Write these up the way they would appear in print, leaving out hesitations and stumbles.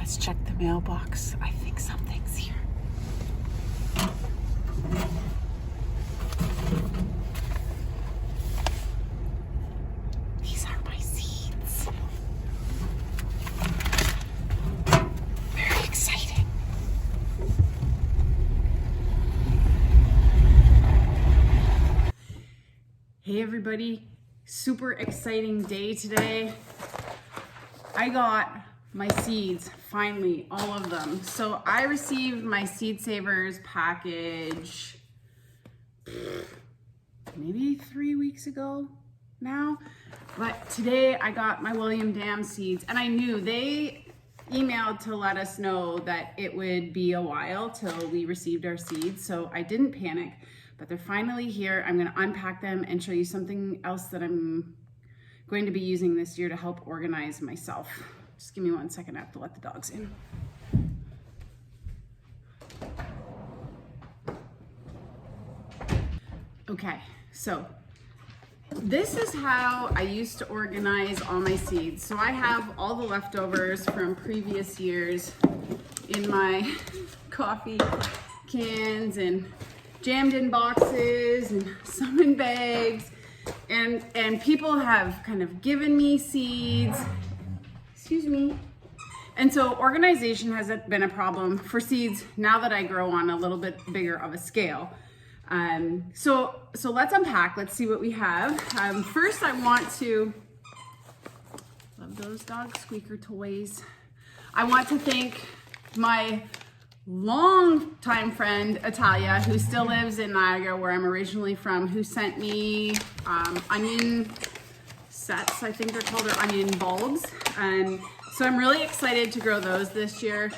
Let's check the mailbox. I think something's here. These are my seeds. Very exciting. Hey everybody, super exciting day today. I got my seeds, finally, all of them. So I received my Seed Savers package maybe 3 weeks ago now. But today I got my William Dam seeds, and I knew they emailed to let us know that it would be a while till we received our seeds. So I didn't panic, but they're finally here. I'm gonna unpack them and show you something else that I'm going to be using this year to help organize myself. Just give me 1 second, I have to let the dogs in. Okay, so this is how I used to organize all my seeds. So I have all the leftovers from previous years in my coffee cans and jammed in boxes and some in bags. And people have kind of given me seeds. Excuse me. And so organization has been a problem for seeds now that I grow on a little bit bigger of a scale. So let's unpack. Let's see what we have. First, I want to, love those dog squeaker toys. I want to thank my long-time friend, Italia, who still lives in Niagara, where I'm originally from, who sent me onion sets, I think they're called, or onion bulbs. So I'm really excited to grow those this year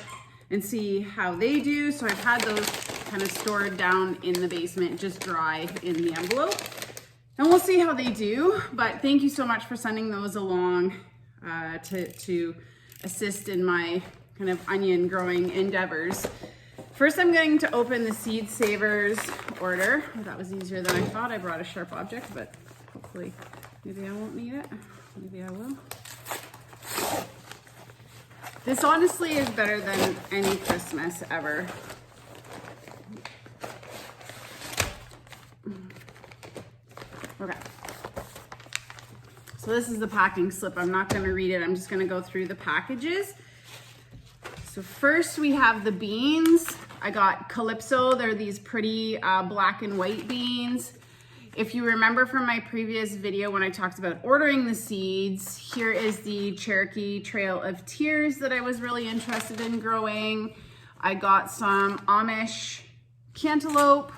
and see how they do. So I've had those kind of stored down in the basement, just dry in the envelope. And we'll see how they do. But thank you so much for sending those along to assist in my kind of onion growing endeavors. First, I'm going to open the Seed Savers order. Oh, that was easier than I thought. I brought a sharp object, but hopefully maybe I won't need it. Maybe I will. This honestly is better than any Christmas ever. Okay. So this is the packing slip. I'm not going to read it. I'm just going to go through the packages. So first we have the beans. I got Calypso. They're these pretty black and white beans. If you remember from my previous video when I talked about ordering the seeds, here is the Cherokee Trail of Tears that I was really interested in growing. I got some Amish cantaloupe,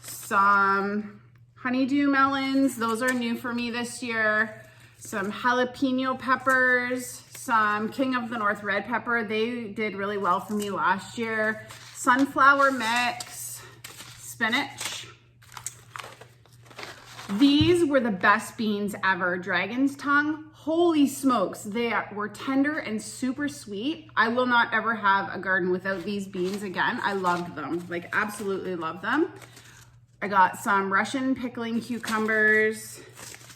some honeydew melons. Those are new for me this year. Some jalapeno peppers, some King of the North red pepper. They did really well for me last year. Sunflower mix, spinach. These were the best beans ever. Dragon's tongue, holy smokes. They were tender and super sweet. I will not ever have a garden without these beans again. I loved them, like absolutely loved them. I got some Russian pickling cucumbers,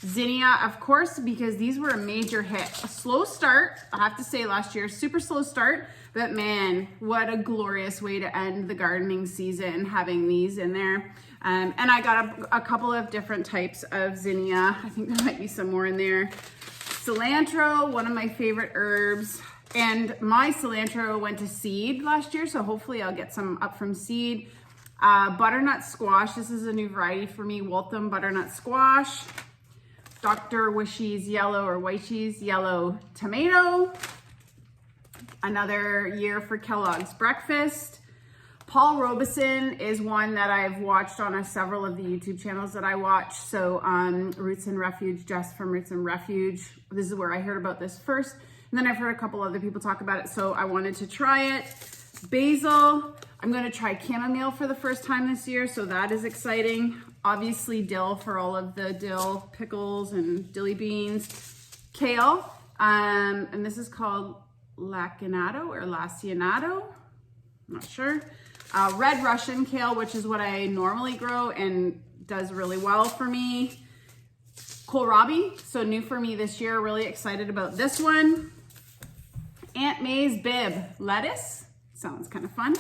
zinnia, of course, because these were a major hit. A slow start, I have to say last year, super slow start, but man, what a glorious way to end the gardening season, having these in there. And I got a couple of different types of zinnia. I think there might be some more in there. Cilantro, one of my favorite herbs. And my cilantro went to seed last year, so hopefully I'll get some up from seed. Butternut squash, this is a new variety for me, Waltham butternut squash. Dr. Wishy's yellow or Wishy's yellow tomato. Another year for Kellogg's breakfast. Paul Robeson is one that I've watched on several of the YouTube channels that I watch. So Roots and Refuge, Jess from Roots and Refuge. This is where I heard about this first. And then I've heard a couple other people talk about it. So I wanted to try it. Basil. I'm going to try chamomile for the first time this year. So that is exciting. Obviously dill for all of the dill pickles and dilly beans. Kale. And this is called lacinato or lacinato. I'm not sure. Red Russian kale, which is what I normally grow and does really well for me. Kohlrabi, so new for me this year. Really excited about this one. Aunt May's Bib lettuce. Sounds kind of fun.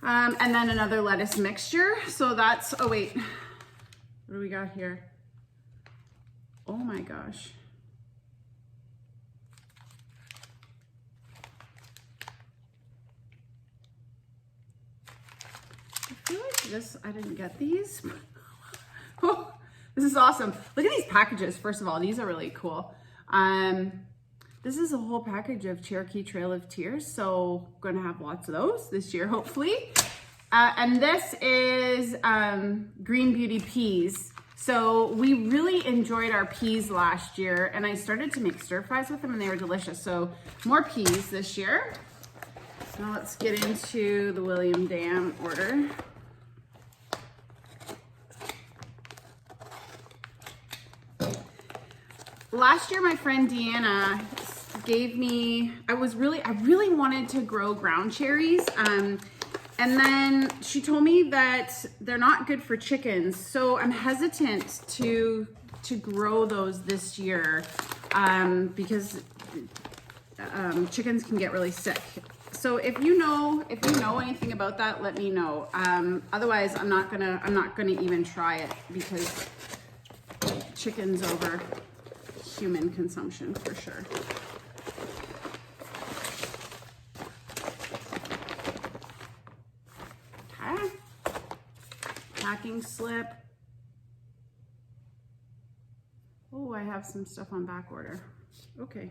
And then another lettuce mixture. So that's, oh wait, what do we got here? Oh my gosh. I feel like this, I didn't get these. Oh, this is awesome. Look at these packages. First of all, these are really cool. This is a whole package of Cherokee Trail of Tears. So going to have lots of those this year, hopefully. And this is Green Beauty peas. So we really enjoyed our peas last year, and I started to make stir fries with them and they were delicious. So more peas this year. Now let's get into the William Dam order. Last year, my friend Deanna gave me, I really wanted to grow ground cherries. And then she told me that they're not good for chickens. So I'm hesitant to grow those this year because chickens can get really sick. So if you know anything about that, let me know. Otherwise, I'm not gonna even try it because chickens over human consumption for sure. Okay. Packing slip. Oh, I have some stuff on back order. Okay.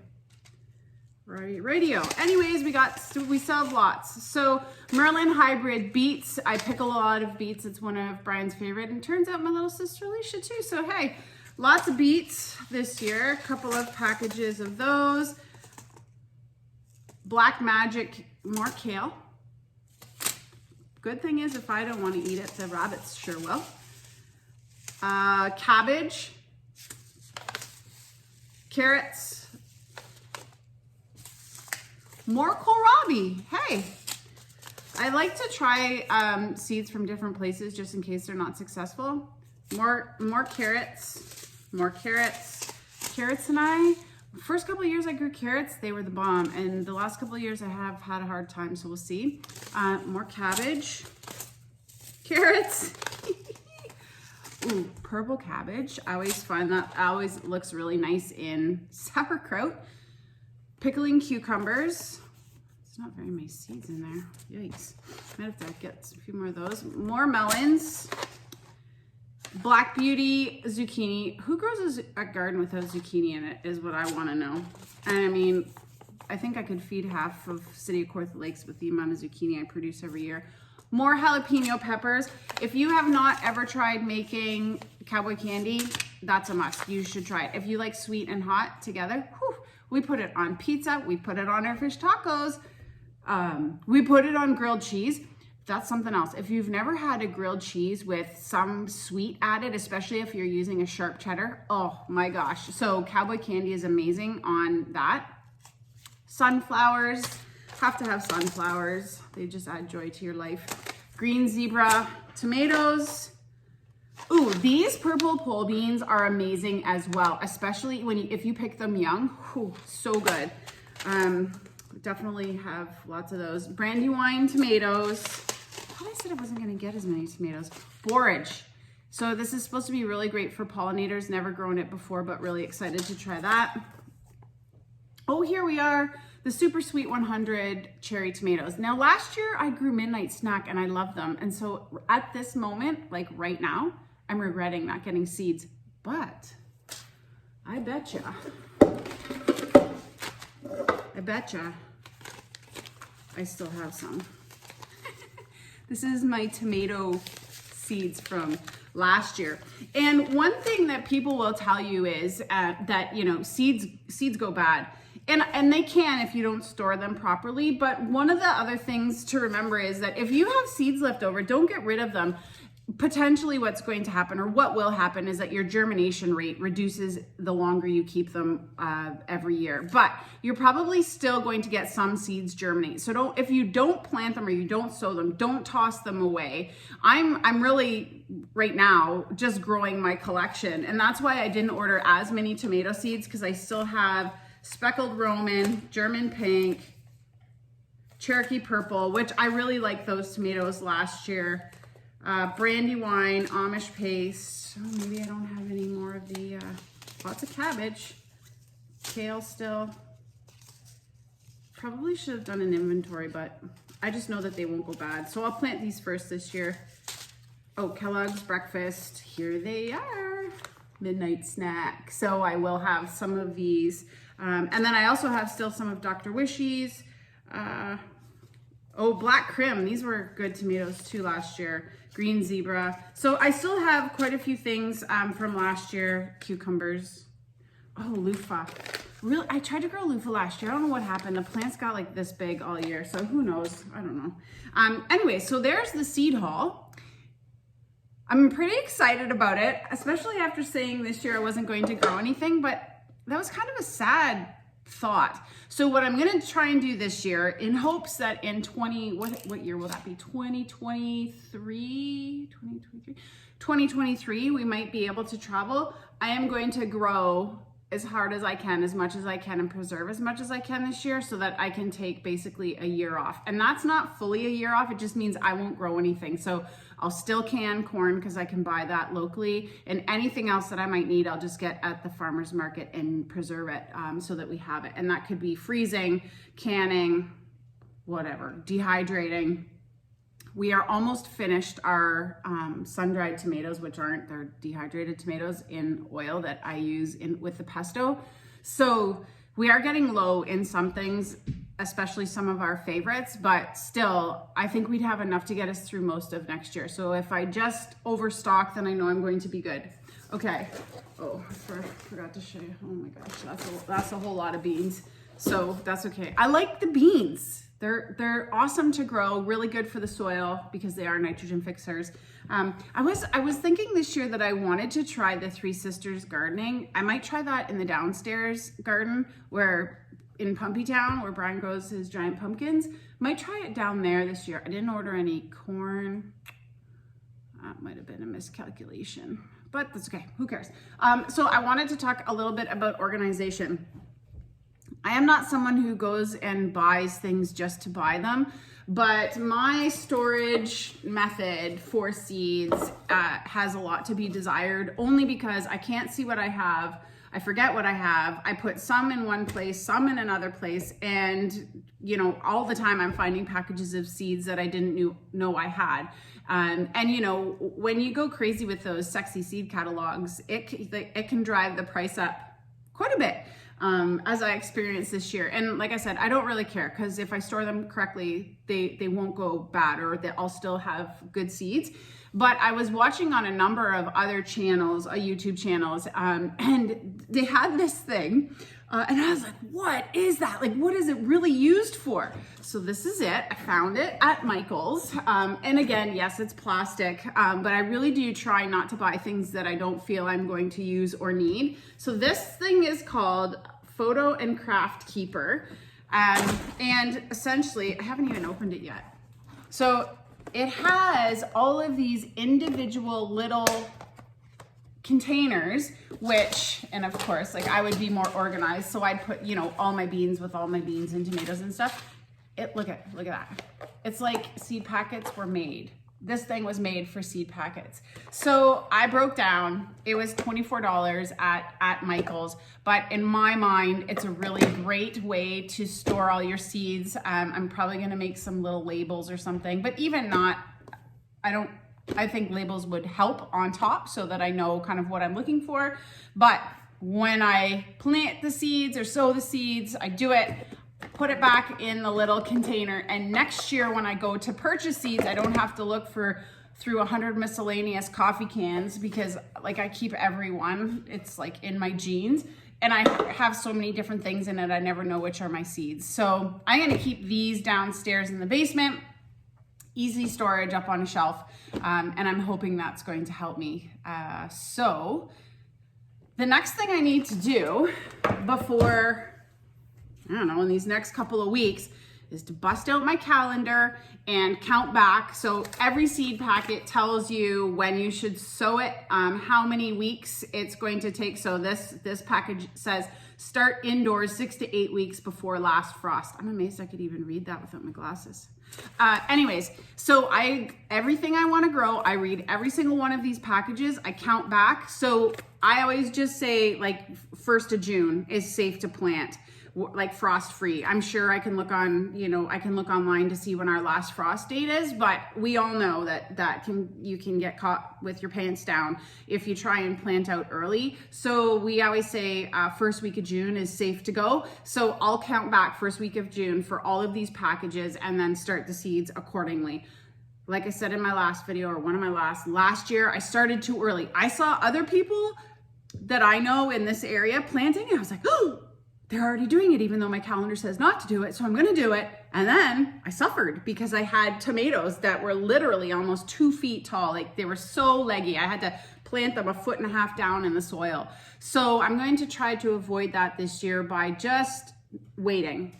Right, radio. Anyways, we still have lots. So Merlin hybrid beets. I pick a lot of beets. It's one of Brian's favorite, and turns out my little sister Alicia too. So hey, lots of beets this year. A couple of packages of those. Black Magic, more kale. Good thing is, if I don't want to eat it, the rabbits sure will. Cabbage, carrots. More kohlrabi. Hey, I like to try seeds from different places just in case they're not successful. More carrots, more carrots. Carrots and I, first couple of years I grew carrots, they were the bomb. And the last couple of years I have had a hard time, so we'll see. More cabbage, carrots. Ooh, purple cabbage. I always find that always looks really nice in sauerkraut. Pickling cucumbers. There's not very many seeds in there. Yikes. Might have to get a few more of those. More melons. Black Beauty zucchini. Who grows a garden without zucchini in it is what I want to know. And I mean, I think I could feed half of City of Kawartha Lakes with the amount of zucchini I produce every year. More jalapeno peppers. If you have not ever tried making cowboy candy, that's a must. You should try it. If you like sweet and hot together, whew, we put it on pizza. We put it on our fish tacos. We put it on grilled cheese. That's something else. If you've never had a grilled cheese with some sweet added, especially if you're using a sharp cheddar, oh my gosh. So cowboy candy is amazing on that. Sunflowers, have to have sunflowers. They just add joy to your life. Green zebra tomatoes. Ooh, these purple pole beans are amazing as well, especially if you pick them young. Whew, so good. Definitely have lots of those. Brandywine tomatoes. I thought I said I wasn't gonna get as many tomatoes. Borage. So this is supposed to be really great for pollinators. Never grown it before, but really excited to try that. Oh, here we are. The Super Sweet 100 cherry tomatoes. Now last year I grew Midnight Snack and I love them. And so at this moment, like right now, I'm regretting not getting seeds, but I betcha I still have some. This is my tomato seeds from last year. And one thing that people will tell you is that, you know, seeds go bad. And they can if you don't store them properly. But one of the other things to remember is that if you have seeds left over, don't get rid of them. Potentially what's going to happen, or what will happen, is that your germination rate reduces the longer you keep them every year. But you're probably still going to get some seeds germinate. So if you don't plant them or you don't sow them, don't toss them away. I'm really right now just growing my collection, and that's why I didn't order as many tomato seeds, because I still have speckled Roman, German pink, Cherokee purple, which I really liked those tomatoes last year. Brandywine, Amish paste. Oh, maybe I don't have any more of the, lots of cabbage. Kale still. Probably should have done an inventory, but I just know that they won't go bad. So I'll plant these first this year. Oh, Kellogg's breakfast. Here they are. Midnight snack. So I will have some of these. And then I also have still some of Dr. Wishy's. Oh, Black Crim. These were good tomatoes too last year. Green Zebra. So I still have quite a few things from last year. Cucumbers. Oh, loofah. Really, I tried to grow loofah last year. I don't know what happened. The plants got like this big all year. So who knows? I don't know. Anyway, so there's the seed haul. I'm pretty excited about it, especially after saying this year I wasn't going to grow anything, but that was kind of a sad thought. So what I'm going to try and do this year in hopes that in what year will that be? 2023, we might be able to travel. I am going to grow as hard as I can, as much as I can, and preserve as much as I can this year so that I can take basically a year off. And that's not fully a year off. It just means I won't grow anything. So I'll still can corn because I can buy that locally, and anything else that I might need, I'll just get at the farmer's market and preserve it so that we have it. And that could be freezing, canning, whatever, dehydrating. We are almost finished our sun-dried tomatoes, which aren't, they're dehydrated tomatoes in oil that I use with the pesto. So we are getting low in some things, especially some of our favorites, but still, I think we'd have enough to get us through most of next year. So if I just overstock, then I know I'm going to be good. Okay. Oh, I forgot to show you. Oh my gosh, that's a whole lot of beans. So that's okay. I like the beans. They're awesome to grow, really good for the soil because they are nitrogen fixers. I was thinking this year that I wanted to try the Three Sisters gardening. I might try that in the downstairs garden in Pumpytown where Brian grows his giant pumpkins. Might try it down there this year. I didn't order any corn. That might have been a miscalculation, but that's okay. Who cares? So I wanted to talk a little bit about organization. I am not someone who goes and buys things just to buy them, but my storage method for seeds has a lot to be desired, only because I can't see what I have. I forget what I have. I put some in one place, some in another place, and all the time I'm finding packages of seeds that I didn't know I had. And when you go crazy with those sexy seed catalogs, it can drive the price up quite a bit. As I experienced this year. And like I said, I don't really care because if I store them correctly, they won't go bad, or I'll still have good seeds. But I was watching on a number of other channels, YouTube channels, and they had this thing. And I was like, what is that? Like, what is it really used for? So this is it. I found it at Michael's. And again, yes, it's plastic, but I really do try not to buy things that I don't feel I'm going to use or need. So this thing is called Photo and Craft Keeper. And essentially, I haven't even opened it yet. So it has all of these individual little containers, and of course, like I would be more organized. So I'd put, all my beans with all my beans and tomatoes and stuff. Look at that. It's like seed packets were made. This thing was made for seed packets. So I broke down, it was $24 at Michael's, but in my mind, it's a really great way to store all your seeds. I'm probably gonna make some little labels or something, but even not, I think labels would help on top so that I know kind of what I'm looking for. But when I plant the seeds or sow the seeds, I do it, put it back in the little container. And next year when I go to purchase seeds, I don't have to look through 100 miscellaneous coffee cans because like I keep every one. It's like in my jeans. And I have so many different things in it, I never know which are my seeds. So I'm gonna keep these downstairs in the basement. Easy storage up on a shelf, and I'm hoping that's going to help me. So the next thing I need to do before, I don't know, in these next couple of weeks is to bust out my calendar and count back. So every seed packet tells you when you should sow it, how many weeks it's going to take. So this package says Start indoors 6 to 8 weeks before last frost. I'm amazed I could even read that without my glasses. Anyways, so everything I want to grow, I read every single one of these packages. I count back. So I always just say like 1st of June is safe to plant, like frost free. I'm sure I can look on, I can look online to see when our last frost date is, but we all know that you can get caught with your pants down if you try and plant out early. So we always say first week of June is safe to go. So I'll count back first week of June for all of these packages and then start the seeds accordingly. Like I said in my last video, or one of my last year, I started too early. I saw other people that I know in this area planting, and I was like, oh, they're already doing it, even though my calendar says not to do it. So I'm gonna do it. And then I suffered because I had tomatoes that were literally almost 2 feet tall. Like they were so leggy. I had to plant them 1.5 feet down in the soil. So I'm going to try to avoid that this year by just waiting,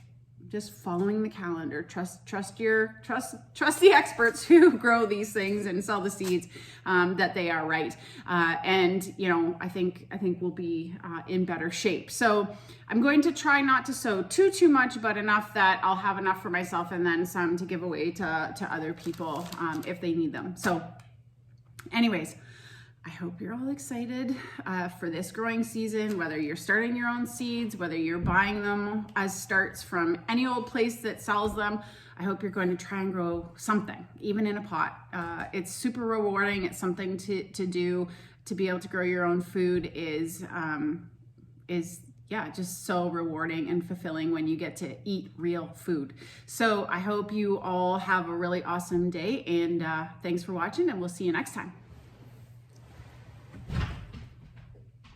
just following the calendar. Trust the experts who grow these things and sell the seeds, that they are right. And I think we'll be in better shape. So I'm going to try not to sow too much, but enough that I'll have enough for myself and then some to give away to other people if they need them. So anyways, I hope you're all excited for this growing season, whether you're starting your own seeds, whether you're buying them as starts from any old place that sells them. I hope you're going to try and grow something, even in a pot. It's super rewarding. It's something to do. To be able to grow your own food is just so rewarding and fulfilling when you get to eat real food. So I hope you all have a really awesome day, and thanks for watching, and we'll see you next time.